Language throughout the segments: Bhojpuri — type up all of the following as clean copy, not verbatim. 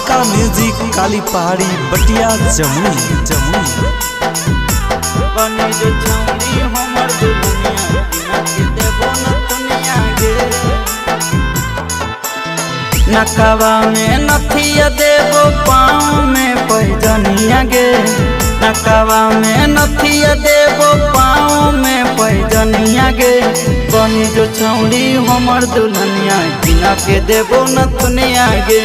अलका म्यूजिक काली पहाड़ी बटिया जमुई जमुई। बनी जो छौड़ी हमर दुनिया बिना के देबो न दुनिया गे। नकावा में नथिया देबो पाँव में पैजनिया गे। नकावा में नथिया देबो पाँव में पैजनिया गे। बनी जो छौड़ी हमर दुल्हनिया बिना के देबो न दुनिया गे।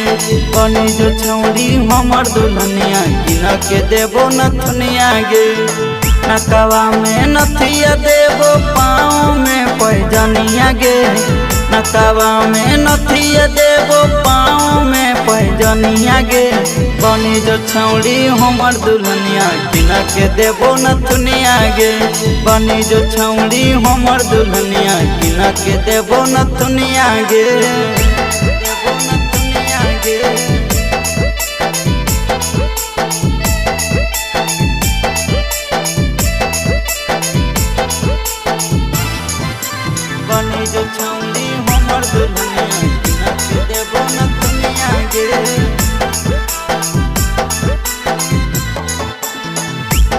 बनी जो छौड़ी हमर दुल्हनिया बिना के देबो न दुनिया गे। नकावा में नथिया देबो पाँव में पैजनिया गे। नकावा में नथिया देबो पाँव में पैजनिया गे। बनी जो छौड़ी हमर दुल्हनिया बिना के देबो न दुनिया गे। बनी जो छौड़ी हमर दुल्हनिया बिना के देबो न दुनिया गे। देबो न दुनिया गे। बनी जो छौड़ी हमर दुल्हनिया बिना के देबो न दुनिया गे।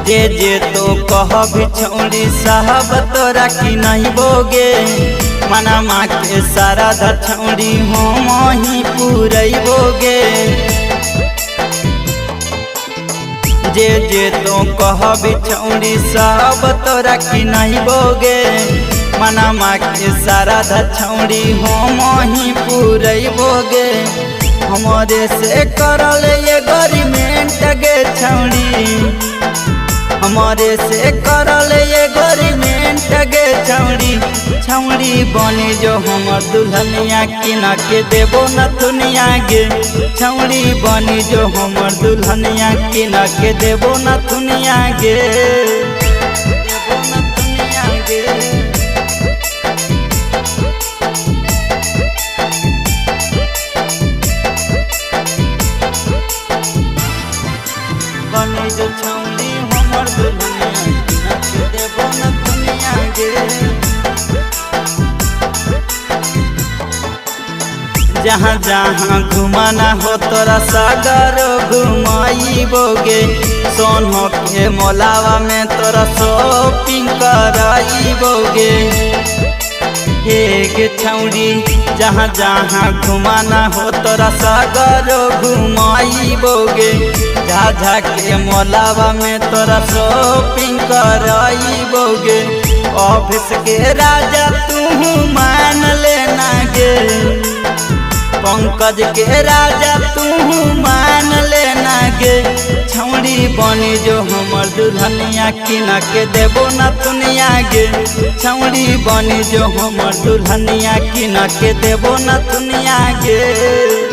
जे जे तो कहबी छौड़ी साहब तोरा की नहीं बोगे। मना माँ के सारा छौड़ी हम ही पूरैबोगे। जे जे तो कहबी छौड़ी साहब तोरा की नहीं बोगे। मना माँ के सारा छौड़ी हम ही पूरैबोगे। हमारे से करल ये गरीमेंट गे छौड़ी। हमारे से करल ये गरीमेंट गे छौड़ी। छौड़ी बनी जो हमर दुल्हनिया किना के देबो न दुनिया गे। छौड़ी बनी जो हमर दुल्हनिया किना के देबो न दुनिया गे। देबो न दुनिया गे। बनी जो छौड़ी हमर दुल्हनिया बिना के देबो न दुनिया गे। जहाँ जहाँ घुमाना हो तोरा सागर घुमाइबोगे। सोनो के मोलावा में तोरा शॉपिंग कराइबोगे। हे गे छौड़ी जहाँ जहाँ घुमाना हो तोरा सागर घुमाइबोगे। झाझा के मोलावा में तोरा शॉपिंग कराइबोगे। ऑफिस के राजा तू मान लेना गे। पंकज के राजा तू मान लेना गे। छौड़ी बनी जो हमर दुल्हनिया किना के देबो न दुनिया गे। छौड़ी बनी जो हमर दुल्हनिया किना के देबो न दुनिया गे।